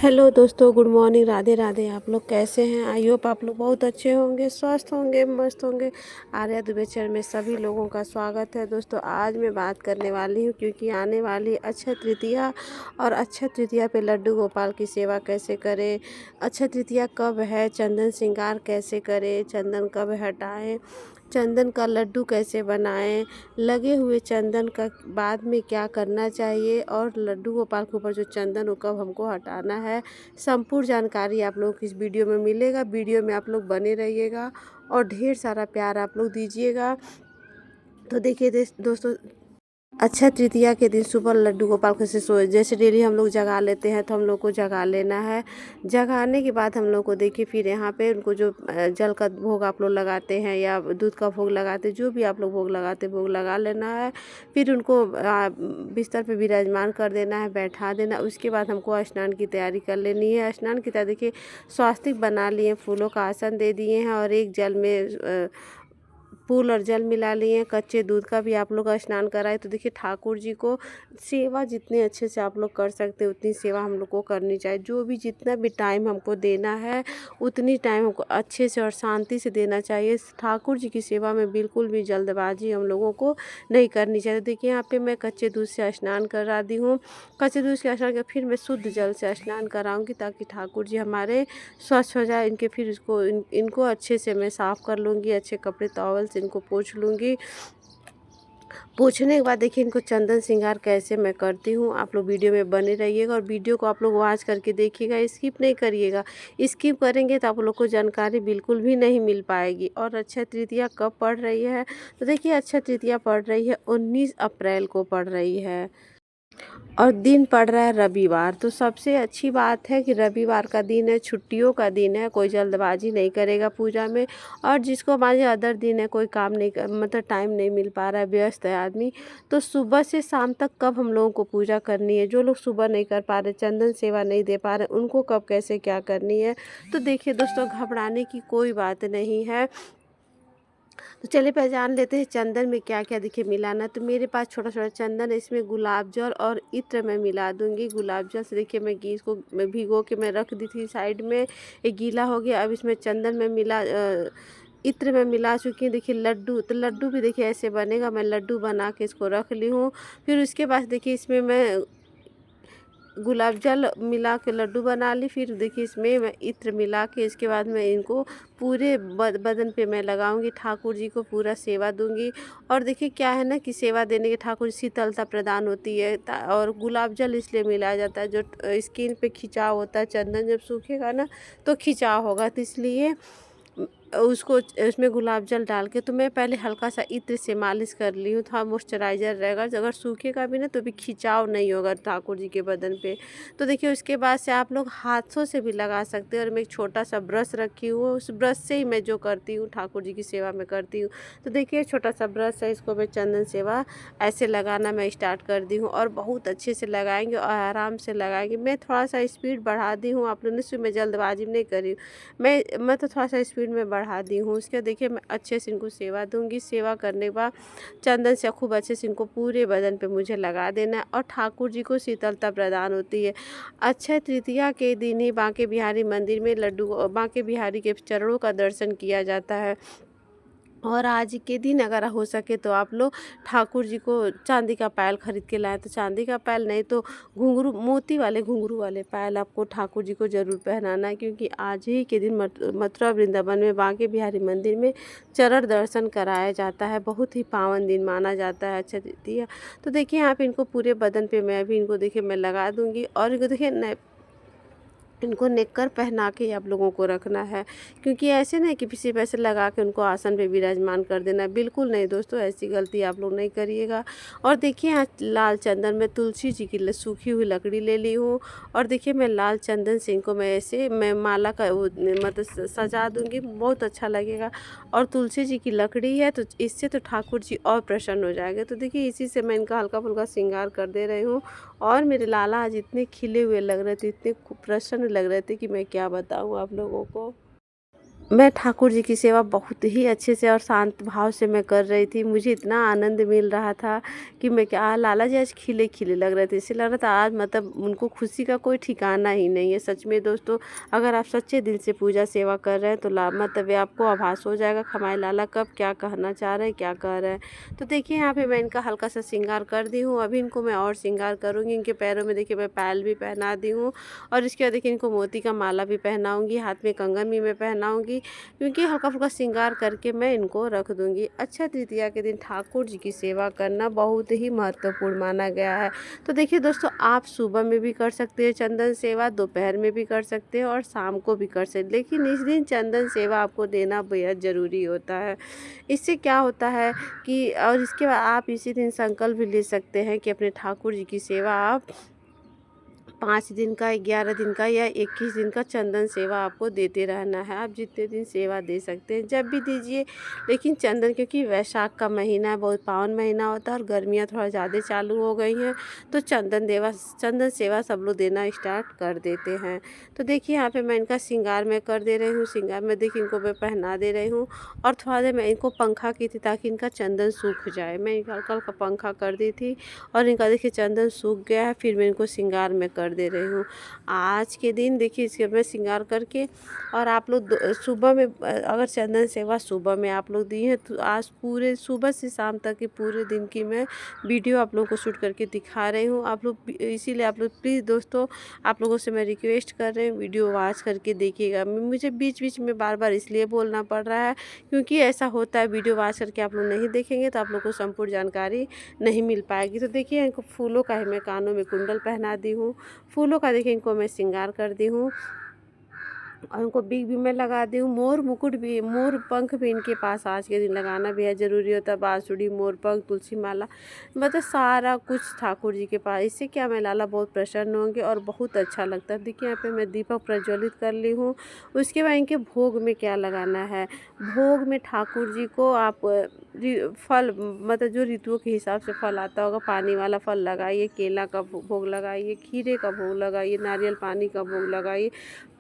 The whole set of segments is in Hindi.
हेलो दोस्तों, गुड मॉर्निंग, राधे राधे। आप लोग कैसे हैं? आई होप आप लोग बहुत अच्छे होंगे, स्वस्थ होंगे, मस्त होंगे। आर्या दुबेचर में सभी लोगों का स्वागत है। दोस्तों, आज मैं बात करने वाली हूँ क्योंकि आने वाली अक्षय तृतीया और अक्षय तृतीया पे लड्डू गोपाल की सेवा कैसे करें, अक्षय तृतीया कब है, चंदन श्रृंगार कैसे करें, चंदन कब हटाएं, चंदन का लड्डू कैसे बनाएं, लगे हुए चंदन का बाद में क्या करना चाहिए और लड्डू गोपाल के ऊपर जो चंदन वो कब हमको हटाना है। संपूर्ण जानकारी आप लोगों को इस वीडियो में मिलेगा। वीडियो में आप लोग बने रहिएगा और ढेर सारा प्यार आप लोग दीजिएगा। तो देखिए दोस्तों, अक्षय तृतीया के दिन सुबह लड्डू गोपाल को से सोए जैसे डेली हम लोग जगा लेते हैं, तो हम लोग को जगा लेना है। जगाने के बाद हम लोग को देखिए फिर यहाँ पे उनको जो जल का भोग आप लोग लगाते हैं या दूध का भोग लगाते हैं, जो भी आप लोग भोग लगाते हैं, भोग लगा लेना है। फिर उनको बिस्तर पे विराजमान कर देना है, बैठा देना। उसके बाद हमको स्नान की तैयारी कर लेनी है। स्नान की तैयारी देखिए स्वास्तिक बना लिए, फूलों का आसन दे दिए हैं और एक जल में फूल और जल मिला लिए, कच्चे दूध का भी आप लोग स्नान कराए। तो देखिए ठाकुर जी को सेवा जितने अच्छे से आप लोग कर सकते हैं उतनी सेवा हम लोग को करनी चाहिए। जो भी जितना भी टाइम हमको देना है उतनी टाइम हमको अच्छे से और शांति से देना चाहिए। ठाकुर जी की सेवा में बिल्कुल भी जल्दबाजी हम लोगों को नहीं करनी चाहिए। देखिए यहाँ पे मैं कच्चे दूध से स्नान करा दी हूँ। कच्चे दूध से स्नान कर फिर मैं शुद्ध जल से स्नान कराऊंगी ताकि ठाकुर जी हमारे स्वच्छ हो जाए। इनके फिर इनको अच्छे से मैं साफ़ कर लूँगी, अच्छे कपड़े टॉवल से इनको पोंछ लूँगी। पोंछने के बाद देखिए इनको चंदन श्रृंगार कैसे मैं करती हूँ। आप लोग वीडियो में बने रहिएगा और वीडियो को आप लोग वॉच करके देखिएगा, स्किप नहीं करिएगा। स्किप करेंगे तो आप लोग को जानकारी बिल्कुल भी नहीं मिल पाएगी। और अक्षय तृतीया कब पड़ रही है? तो देखिए अक्षय तृतीया पड़ रही है 19 अप्रैल को पड़ रही है और दिन पड़ रहा है रविवार। तो सबसे अच्छी बात है कि रविवार का दिन है, छुट्टियों का दिन है, कोई जल्दबाजी नहीं करेगा पूजा में। और जिसको मान लीजिए अदर दिन है, कोई काम नहीं मतलब टाइम नहीं मिल पा रहा है, व्यस्त है आदमी, तो सुबह से शाम तक कब हम लोगों को पूजा करनी है। जो लोग सुबह नहीं कर पा रहे, चंदन सेवा नहीं दे पा रहे, उनको कब कैसे क्या करनी है। तो देखिए दोस्तों, घबराने की कोई बात नहीं है। तो चलिए पहचान लेते हैं चंदन में क्या क्या देखिए मिलाना। तो मेरे पास छोटा छोटा चंदन है, इसमें गुलाब जल और इत्र मैं मिला दूंगी। गुलाब जल से देखिए मैं घी इसको मैं भिगो के मैं रख दी थी साइड में, ये गीला हो गया। अब इसमें चंदन में मिला इत्र में मिला चुकी हूँ। देखिए लड्डू, तो लड्डू भी देखिए ऐसे बनेगा। मैं लड्डू बना के इसको रख ली हूँ। फिर उसके बाद देखिए इसमें मैं गुलाब जल मिला के लड्डू बना ली। फिर देखिए इसमें मैं इत्र मिला के इसके बाद मैं इनको पूरे बदन पे मैं लगाऊंगी, ठाकुर जी को पूरा सेवा दूंगी। और देखिए क्या है ना कि सेवा देने के ठाकुर शीतलता प्रदान होती है। और गुलाब जल इसलिए मिलाया जाता है जो स्किन पे खिंचाव होता है, चंदन जब सूखेगा ना तो खिंचाव होगा, तो इसलिए उसको उसमें गुलाब जल डाल के तो मैं पहले हल्का सा इत्र से मालिश कर ली हूँ। थोड़ा मॉइस्चराइज़र रहेगा, अगर सूखेगा भी ना तो भी खिंचाव नहीं होगा ठाकुर जी के बदन पे। तो देखिए उसके बाद से आप लोग हाथों से भी लगा सकते हैं। और मैं एक छोटा सा ब्रश रखी हूँ, उस ब्रश से ही मैं जो करती हूँ ठाकुर जी की सेवा में करती हूँ। तो देखिए छोटा सा ब्रश है, इसको मैं चंदन सेवा ऐसे लगाना मैं स्टार्ट कर दी हूँ। और बहुत अच्छे से लगाएंगे और आराम से लगाएंगे। मैं थोड़ा सा स्पीड बढ़ा दी हूँ, आप लोगों ने मैं जल्दबाजी नहीं करी। मैं तो थोड़ा सा स्पीड में बढ़ा दी हूँ। उसके देखिए मैं अच्छे से इनको सेवा दूंगी। सेवा करने के बाद चंदन से खूब अच्छे से इनको पूरे बदन पे मुझे लगा देना है और ठाकुर जी को शीतलता प्रदान होती है। अक्षय तृतीया के दिन ही बांके बिहारी मंदिर में लड्डू बांके बिहारी के चरणों का दर्शन किया जाता है। और आज के दिन अगर हो सके तो आप लोग ठाकुर जी को चांदी का पायल खरीद के लाएं। तो चांदी का पायल नहीं तो घुंघरू, मोती वाले घुंघरू वाले पायल आपको ठाकुर जी को ज़रूर पहनाना है। क्योंकि आज ही के दिन मथुरा वृंदावन में बांके बिहारी मंदिर में चरण दर्शन कराया जाता है। बहुत ही पावन दिन माना जाता है अक्षय तृतीया। तो देखिए यहाँ पे इनको पूरे बदन पे मैं भी इनको देखिए मैं लगा दूंगी। और इनको देखिए इनको नेकर पहना के आप लोगों को रखना है। क्योंकि ऐसे नहीं कि किसी पैसे लगा के उनको आसन पे विराजमान कर देना है, बिल्कुल नहीं दोस्तों, ऐसी गलती आप लोग नहीं करिएगा। और देखिए यहाँ लाल चंदन में तुलसी जी की सूखी हुई लकड़ी ले ली हूँ। और देखिए मैं लाल चंदन से इनको मैं ऐसे मैं माला का मतलब सजा दूँगी, बहुत अच्छा लगेगा। और तुलसी जी की लकड़ी है तो इससे तो ठाकुर जी और प्रसन्न हो जाएंगे। तो देखिए इसी से मैं इनका हल्का फुल्का श्रृंगार कर दे रही हूँ। और मेरे लाला आज इतने खिले हुए लग रहे थे, इतने प्रसन्न लग रहे थे कि मैं क्या बताऊँ आप लोगों को। मैं ठाकुर जी की सेवा बहुत ही अच्छे से और शांत भाव से मैं कर रही थी। मुझे इतना आनंद मिल रहा था कि मैं क्या, लाला जी आज खिले-खिले लग रहे थे। ऐसे लग रहा था आज मतलब उनको खुशी का कोई ठिकाना ही नहीं है। सच में दोस्तों, अगर आप सच्चे दिल से पूजा सेवा कर रहे हैं तो मतलब ये आपको आभास हो जाएगा कि हमारे लाला कब क्या कहना चाह रहे हैं, क्या कह रहे हैं। तो देखिए यहाँ पे मैं इनका हल्का सा श्रृंगार कर दी हूँ। अभी इनको मैं और श्रृंगार करूँगी। इनके पैरों में देखिए मैं पायल भी पहना दी हूँ और इसके बाद देखिए इनको मोती का माला भी पहनाऊँगी, हाथ में कंगन भी मैं पहनाऊँगी, क्योंकि हल्का-फुल्का श्रृंगार करके मैं इनको रख दूँगी। अक्षय तृतीया के दिन ठाकुर जी की सेवा करना बहुत ही महत्वपूर्ण माना गया है। तो देखिए दोस्तों, आप सुबह में भी कर सकते हैं चंदन सेवा, दोपहर में भी कर सकते हैं और शाम को भी कर सकते हैं। लेकिन इस दिन चंदन सेवा आपको देना बेहद ज़रूरी होता है। इससे क्या होता है कि और इसके बाद आप इसी दिन संकल्प भी ले सकते हैं कि अपने ठाकुर जी की सेवा आप 5 दिन का, 11 दिन का या 21 दिन का चंदन सेवा आपको देते रहना है। आप जितने दिन सेवा दे सकते हैं जब भी दीजिए। लेकिन चंदन, क्योंकि वैशाख का महीना है, बहुत पावन महीना होता है और गर्मियाँ थोड़ा ज़्यादा चालू हो गई हैं, तो चंदन सेवा सब लोग देना स्टार्ट कर देते हैं। तो देखिए यहाँ पे मैं इनका श्रृंगार मैं कर दे रही हूँ। श्रृंगार में देखिए इनको मैं पहना दे रही हूँ और थोड़ा देर मैं इनको पंखा की थी ताकि इनका चंदन सूख जाए। मैं इनका हल्का-हल्का पंखा कर दी थी और इनका देखिए चंदन सूख गया है। फिर मैं इनको श्रृंगार में कर दे रही हूँ। आज के दिन देखिए इसके मैं श्रृंगार करके, और आप लोग सुबह में अगर चंदन सेवा सुबह में आप लोग दी हैं तो आज पूरे सुबह से शाम तक के पूरे दिन की मैं वीडियो आप लोगों को शूट करके दिखा रही हूँ। आप लोग इसीलिए आप लोग प्लीज़ दोस्तों, आप लोगों से मैं रिक्वेस्ट कर रही हूँ वीडियो वॉच करके देखिएगा। मुझे बीच बीच में बार बार इसलिए बोलना पड़ रहा है क्योंकि ऐसा होता है, वीडियो वॉच करके आप लोग नहीं देखेंगे तो आप लोग को संपूर्ण जानकारी नहीं मिल पाएगी। तो देखिए इनको फूलों का ही मैं कानों में कुंडल पहना दी हूँ। फूलों का देखिए इनको मैं श्रृंगार कर दी हूँ और उनको बिग भी मैं लगा दी हूँ। मोर मुकुट भी, मोर पंख भी इनके पास आज के दिन लगाना भी है ज़रूरी होता है। बाँसुरी, मोर पंख, तुलसी माला, मतलब सारा कुछ ठाकुर जी के पास। इससे क्या, मैं लाला बहुत प्रसन्न होंगे और बहुत अच्छा लगता है। देखिए यहाँ पे मैं दीपक प्रज्वलित कर ली हूँ। उसके बाद इनके भोग में क्या लगाना है, भोग में ठाकुर जी को आप फल, मतलब जो ऋतुओं के हिसाब से फल आता होगा, पानी वाला फल लगाइए, केला का भोग लगाइए, खीरे का भोग लगाइए, नारियल पानी का भोग लगाइए,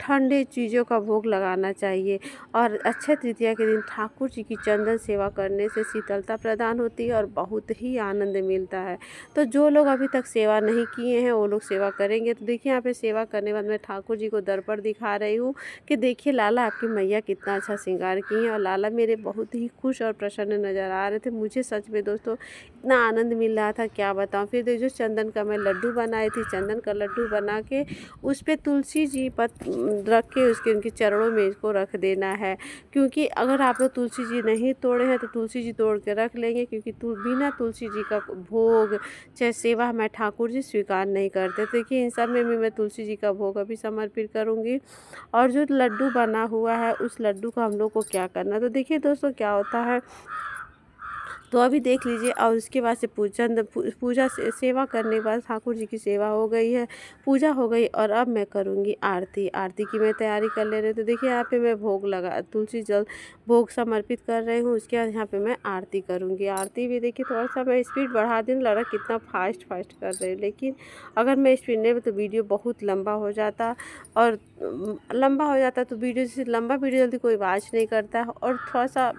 ठंडे चीज़ों का भोग लगाना चाहिए। और अक्षय तृतीया के दिन ठाकुर जी की चंदन सेवा करने से शीतलता प्रदान होती है और बहुत ही आनंद मिलता है। तो जो लोग अभी तक सेवा नहीं किए हैं वो लोग सेवा करेंगे। तो देखिए यहाँ पे सेवा करने के बाद मैं ठाकुर जी को दर्पण दिखा रही हूँ कि देखिए लाला आपकी मैया कितना अच्छा श्रृंगार की हैं, और लाला मेरे बहुत ही खुश और प्रसन्न नज़र आ रहे थे। मुझे सच में दोस्तों इतना आनंद मिल रहा था, क्या बताऊँ। फिर देखिए चंदन का मैं लड्डू बनाई थी, चंदन का लड्डू बना के उस पे तुलसी जी रख के उसके उनके चरणों में इसको रख देना है। क्योंकि अगर आप लोग तुलसी जी नहीं तोड़े हैं तो तुलसी जी तोड़ के रख लेंगे, क्योंकि बिना तुलसी जी का भोग चाहे सेवा मैं ठाकुर जी स्वीकार नहीं करते। तो देखिए इन सब में भी मैं तुलसी जी का भोग अभी समर्पित करूँगी। और जो लड्डू बना हुआ है उस लड्डू को हम लोग को क्या करना, तो देखिए दोस्तों क्या होता है, तो अभी देख लीजिए। और उसके बाद से पूजा से सेवा करने के बाद ठाकुर जी की सेवा हो गई है, पूजा हो गई, और अब मैं करूँगी आरती। आरती की मैं तैयारी कर ले रही हूँ। तो देखिए यहाँ पे मैं भोग लगा, तुलसी जल भोग समर्पित कर रही हूँ। उसके बाद यहाँ पे मैं आरती करूँगी। आरती भी देखिए थोड़ा सा मैं स्पीड बढ़ा दी, लड़ा कितना फास्ट फास्ट कर रही हूँ, लेकिन अगर मैं स्पीड नहीं तो वीडियो बहुत लंबा हो जाता, और लंबा हो जाता तो वीडियो, जैसे लंबा वीडियो जल्दी कोई वॉच नहीं करता है, और थोड़ा सा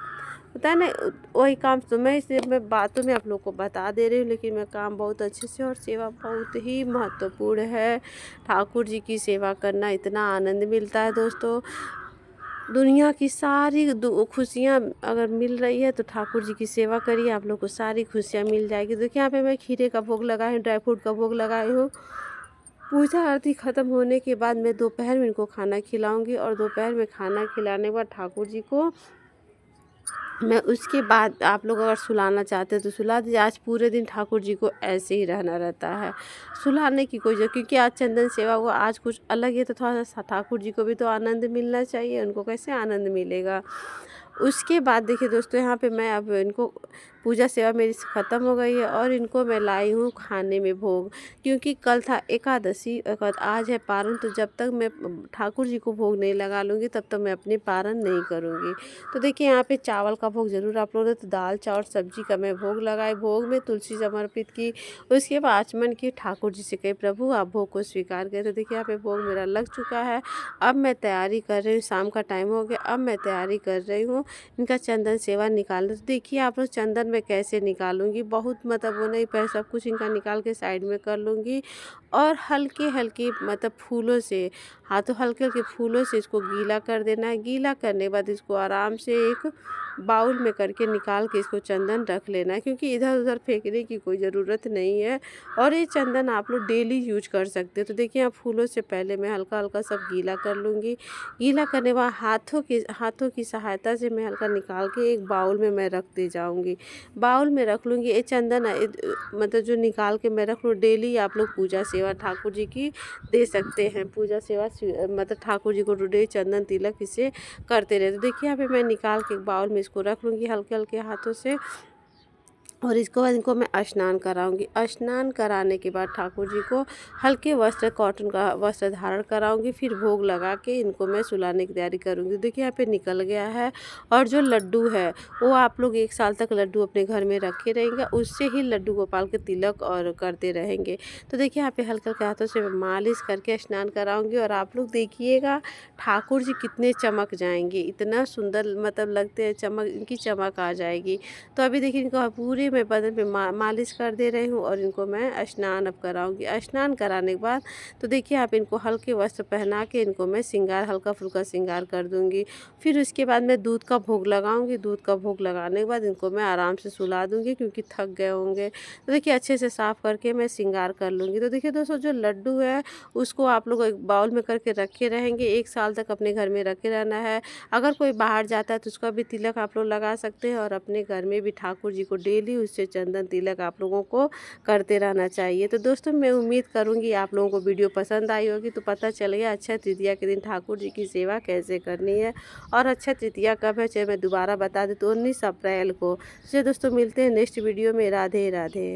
होता है ना, वही काम। तो मैं इसलिए मैं बातों में आप लोग को बता दे रही हूँ, लेकिन मैं काम बहुत अच्छे से, और सेवा बहुत ही महत्वपूर्ण है। ठाकुर जी की सेवा करना इतना आनंद मिलता है दोस्तों। दुनिया की सारी खुशियाँ अगर मिल रही है तो ठाकुर जी की सेवा करिए, आप लोग को सारी खुशियाँ मिल जाएगी। देखिए यहाँ पे मैं खीरे का भोग लगाई हूँ, ड्राई फ्रूट का भोग लगाई हूँ। पूजा आरती ख़त्म होने के बाद मैं दोपहर में इनको खाना खिलाऊंगी, और दोपहर में खाना खिलाने के बाद ठाकुर जी को मैं, उसके बाद आप लोग अगर सुलाना चाहते हैं तो सुला दीजिए। आज पूरे दिन ठाकुर जी को ऐसे ही रहना रहता है, सुलाने की कोई जरूरत, क्योंकि आज चंदन सेवा हुआ, आज कुछ अलग है तो थोड़ा सा ठाकुर जी को भी तो आनंद मिलना चाहिए, उनको कैसे आनंद मिलेगा। उसके बाद देखिए दोस्तों यहाँ पे मैं अब इनको पूजा सेवा मेरी ख़त्म हो गई है और इनको मैं लाई हूँ खाने में भोग, क्योंकि कल था एकादशी और आज है पारण। तो जब तक मैं ठाकुर जी को भोग नहीं लगा लूँगी तब तक मैं अपनी पारण नहीं करूँगी। तो देखिए यहाँ पे चावल का भोग ज़रूर आप लोगों ने, तो दाल चावल सब्जी का मैं भोग लगाई, भोग में तुलसी समर्पित की। उसके बाद आचमन की, ठाकुर जी से कही प्रभु आप भोग को स्वीकार करें। तो देखिए यहाँ पे भोग मेरा लग चुका है। अब मैं तैयारी कर रही हूँ, शाम का टाइम हो गया, अब मैं तैयारी कर रही हूँ इनका चंदन सेवा निकालने। तो देखिए आप लोग चंदन में कैसे निकालूंगी, बहुत मतलब वो नहीं, पर सब कुछ इनका निकाल के साइड में कर लूँगी और हल्के हल्के मतलब फूलों से, हाथों हल्के हल्के फूलों से इसको गीला कर देना है। गीला करने के बाद इसको आराम से एक बाउल में करके निकाल के इसको चंदन रख लेना है, क्योंकि इधर उधर फेंकने की कोई ज़रूरत नहीं है और ये चंदन आप लोग डेली यूज कर सकते हो। तो देखिए यहाँ फूलों से पहले मैं हल्का हल्का सब गीला कर लूँगी। गीला करने के बाद हाथों की सहायता से मैं हल्का निकाल के एक बाउल में मैं रखते जाऊँगी, बाउल में रख लूँगी। ये चंदन मतलब जो निकाल के मैं रख लूँ, डेली आप लोग पूजा सेवा ठाकुर जी की दे सकते हैं। पूजा सेवा मतलब ठाकुर जी को डे चंदन तिलक इसे करते रहे। तो देखिए यहाँ पे मैं निकाल के एक बाउल में इसको रख लूँगी हल्के हल्के हाथों से और इसको बाद इनको मैं स्नान कराऊंगी। स्नान कराने के बाद ठाकुर जी को हल्के वस्त्र, कॉटन का वस्त्र धारण कराऊंगी। फिर भोग लगा के इनको मैं सुलाने की तैयारी करूंगी। देखिए यहाँ पे निकल गया है। और जो लड्डू है वो आप लोग 1 साल तक लड्डू अपने घर में रखे रहेंगे, उससे ही लड्डू गोपाल के तिलक और करते रहेंगे। तो देखिए यहाँ पे हल्के हल्के हाथों से मालिश करके स्नान कराऊंगी और आप लोग देखिएगा ठाकुर जी कितने चमक जाएंगे, इतना सुंदर मतलब लगते हैं, चमक इनकी चमक आ जाएगी। तो अभी देखिए इनको पूरे मैं बदन पे मालिश कर दे रही हूँ और इनको मैं स्नान अब कराऊंगी। स्नान कराने के बाद तो देखिए आप इनको हल्के वस्त्र पहना के इनको मैं श्रृंगार, हल्का फुल्का श्रृंगार कर दूंगी। फिर उसके बाद मैं दूध का भोग लगाऊंगी। दूध का भोग लगाने के बाद इनको मैं आराम से सुला दूंगी, क्योंकि थक गए होंगे। तो देखिए अच्छे से साफ़ करके मैं श्रृंगार कर लूँगी। तो देखिए दोस्तों जो लड्डू है उसको आप लोग एक बाउल में करके रखे रहेंगे, 1 साल तक अपने घर में रखे रहना है। अगर कोई बाहर जाता है तो उसका भी तिलक आप लोग लगा सकते हैं और अपने घर में भी ठाकुर जी को डेली उससे चंदन तिलक आप लोगों को करते रहना चाहिए। तो दोस्तों मैं उम्मीद करूंगी आप लोगों को वीडियो पसंद आई होगी। तो पता चल गया अक्षय तृतीया के दिन ठाकुर जी की सेवा कैसे करनी है और अक्षय तृतीया कब है, चाहे मैं दोबारा बता दूँ तो 19 अप्रैल को। चलिए दोस्तों मिलते हैं नेक्स्ट वीडियो में। राधे राधे।